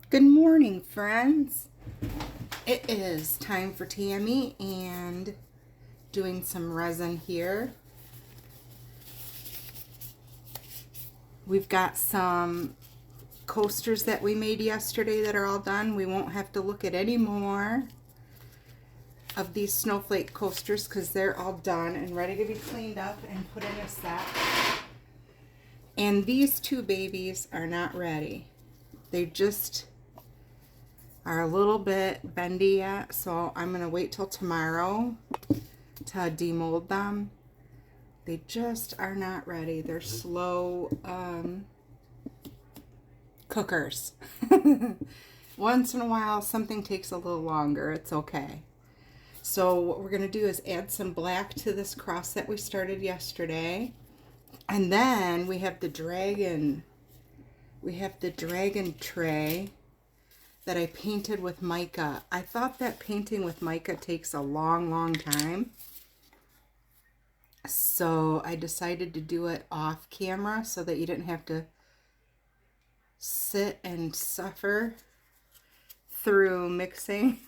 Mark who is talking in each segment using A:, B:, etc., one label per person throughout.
A: Good morning, friends. It is time for Tammy and doing some resin here. We've got some coasters that we made yesterday that are all done. We won't have to look at any more of these snowflake coasters because they're all done and ready to be cleaned up and put in a set. And these two babies are not ready. They just are a little bit bendy yet, so I'm going to wait till tomorrow to demold them. They just are not ready. They're slow cookers. Once in a while, something takes a little longer. It's okay. So what we're going to do is add some black to this cross that we started yesterday. And then we have the dragon. We have the dragon tray that I painted with mica. I thought that painting with mica takes a long time. So I decided to do it off camera so that you didn't have to sit and suffer through mixing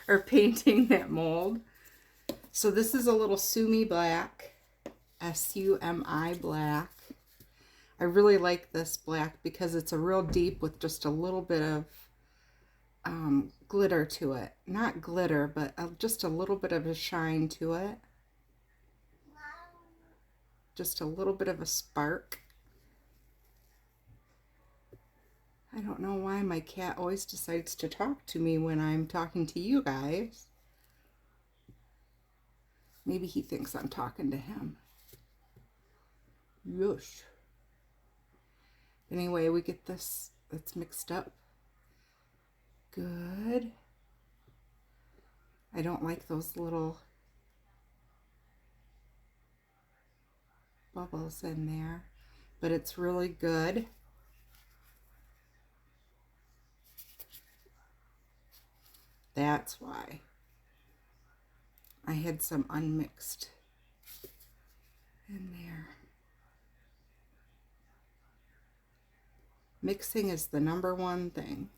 A: or painting that mold. So this is a little Sumi black, S-U-M-I black. I really like this black because it's a real deep with just a little bit of glitter to it. Not glitter, but just a little bit of a shine to it. Just a little bit of a spark. I don't know why my cat always decides to talk to me when I'm talking to you guys. Maybe he thinks I'm talking to him. Yush. Anyway, we get this, it's mixed up. Good. I don't like those little bubbles in there, but it's really good. That's why. I had some unmixed in there. Mixing is the number one thing.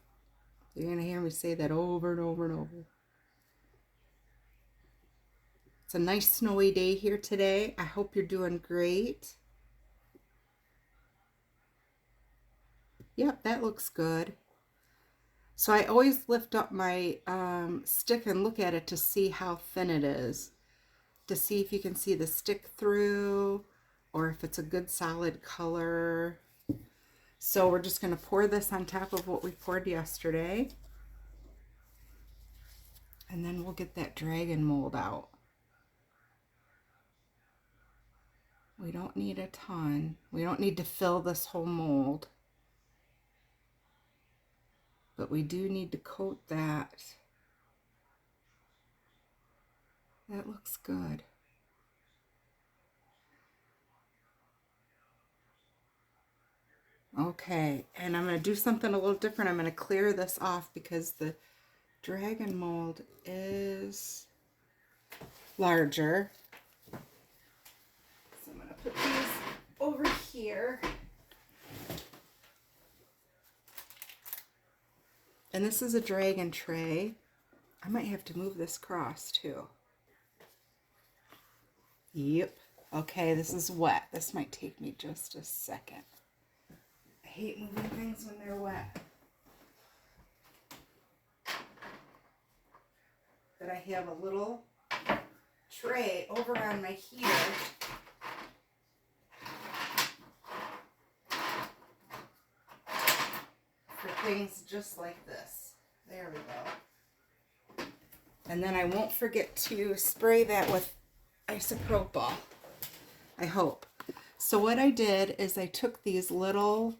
A: You're going to hear me say that over and over and over. It's a nice snowy day here today. I hope you're doing great. Yep, that looks good. So I always lift up my stick and look at it to see how thin it is. To see if you can see the stick through or if it's a good solid color. So we're just going to pour this on top of what we poured yesterday. And then we'll get that dragon mold out. We don't need a ton. We don't need to fill this whole mold. But we do need to coat that. That looks good. Okay, and I'm going to do something a little different. I'm going to clear this off because the dragon mold is larger. So I'm going to put these over here. And this is a dragon tray. I might have to move this across too. Yep. Okay, this is wet. This might take me just a second. I hate moving things when they're wet. But I have a little tray over on my heater. For things just like this. There we go. And then I won't forget to spray that with isopropyl. I hope. So what I did is I took these little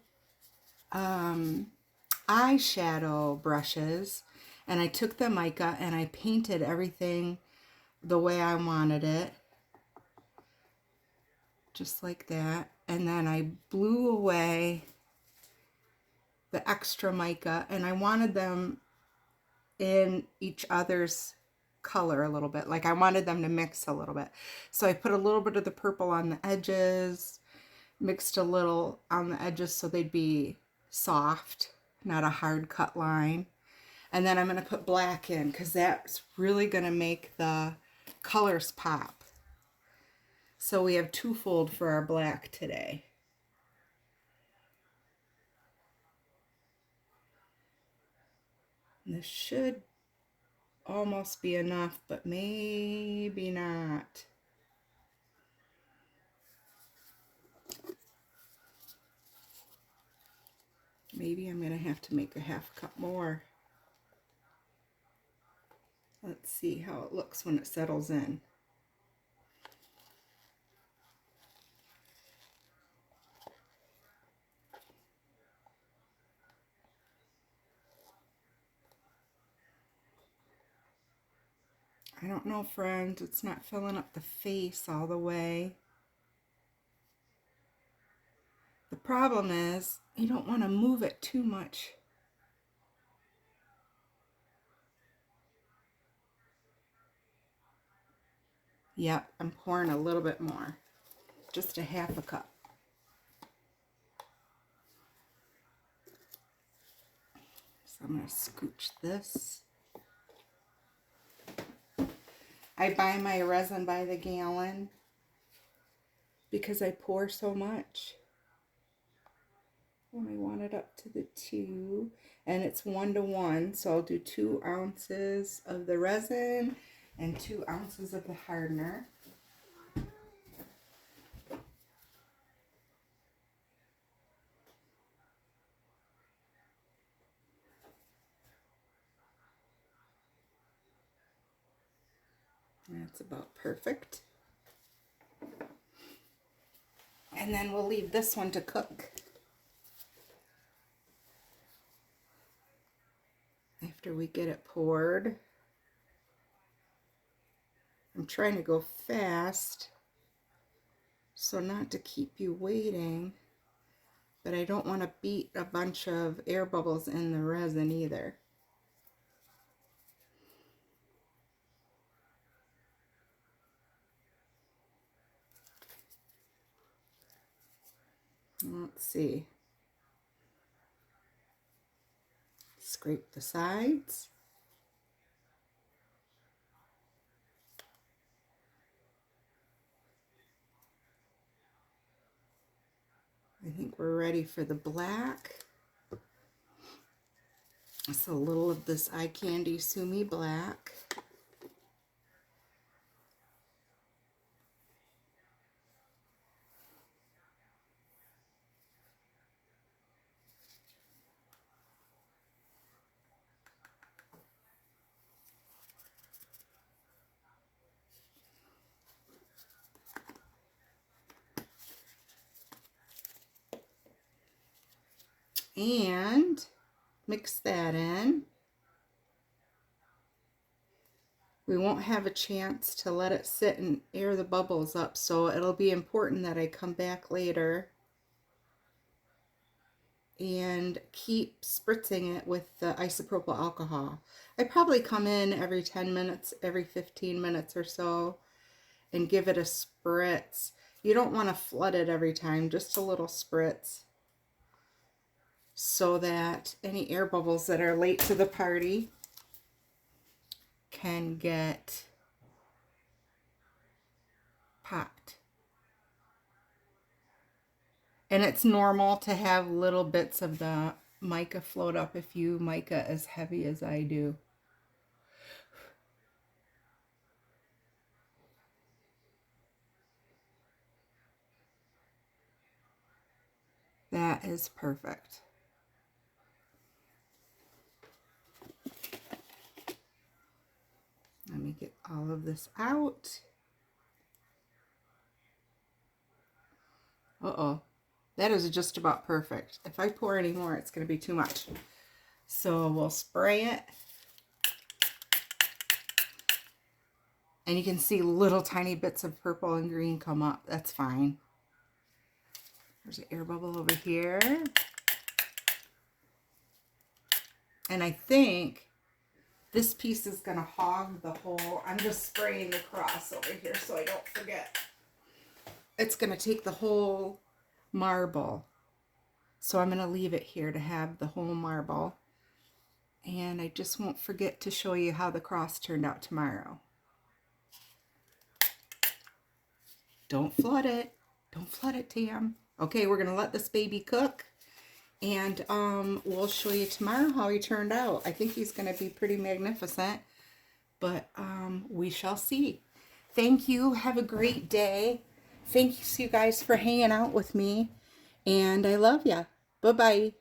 A: eyeshadow brushes and I took the mica and I painted everything the way I wanted it. Just like that. And then I blew away the extra mica and I wanted them in each other's color a little bit. Like I wanted them to mix a little bit. So I put a little bit of the purple on the edges, mixed a little on the edges so they'd be soft. not a hard cut line. And then I'm going to put black in because that's really going to make the colors pop. So we have twofold for our black today. And this should almost be enough, but maybe not. Maybe I'm going to have to make a half cup more. Let's see how it looks when it settles in. I don't know, friends. It's not filling up the face all the way. The problem is you don't want to move it too much. Yep, I'm pouring a little bit more. Just a half a cup. So I'm going to scooch this. I buy my resin by the gallon because I pour so much. And I want it up to the 2, and it's 1 to 1, so I'll do 2 ounces of the resin and 2 ounces of the hardener. That's about perfect. And then we'll leave this one to cook. After we get it poured. I'm trying to go fast, so not to keep you waiting, but I don't want to beat a bunch of air bubbles in the resin either. Let's see. Scrape the sides. I think we're ready for the black. It's a little of this Eye Candy Sumi Black. And mix that in. We won't have a chance to let it sit and air the bubbles up, so it'll be important that I come back later and keep spritzing it with the isopropyl alcohol. I probably come in every 10 minutes, every 15 minutes or so and give it a spritz. You don't want to flood it every time, just a little spritz, so that any air bubbles that are late to the party can get popped. And it's normal to have little bits of the mica float up if you mica as heavy as I do. That is perfect. Let me get all of this out. Uh-oh. That is just about perfect. If I pour any more, it's going to be too much. So we'll spray it. And you can see little tiny bits of purple and green come up. That's fine. There's an air bubble over here. And I think this piece is going to hog the whole. I'm just spraying across over here so I don't forget. It's going to take the whole marble. So I'm going to leave it here to have the whole marble. And I just won't forget to show you how the cross turned out tomorrow. Don't flood it. Don't flood it, Tam. Okay, we're going to let this baby cook. And we'll show you tomorrow how he turned out. I think he's going to be pretty magnificent. But we shall see. Thank you. Have a great day. Thanks you guys for hanging out with me. And I love ya. Bye-bye.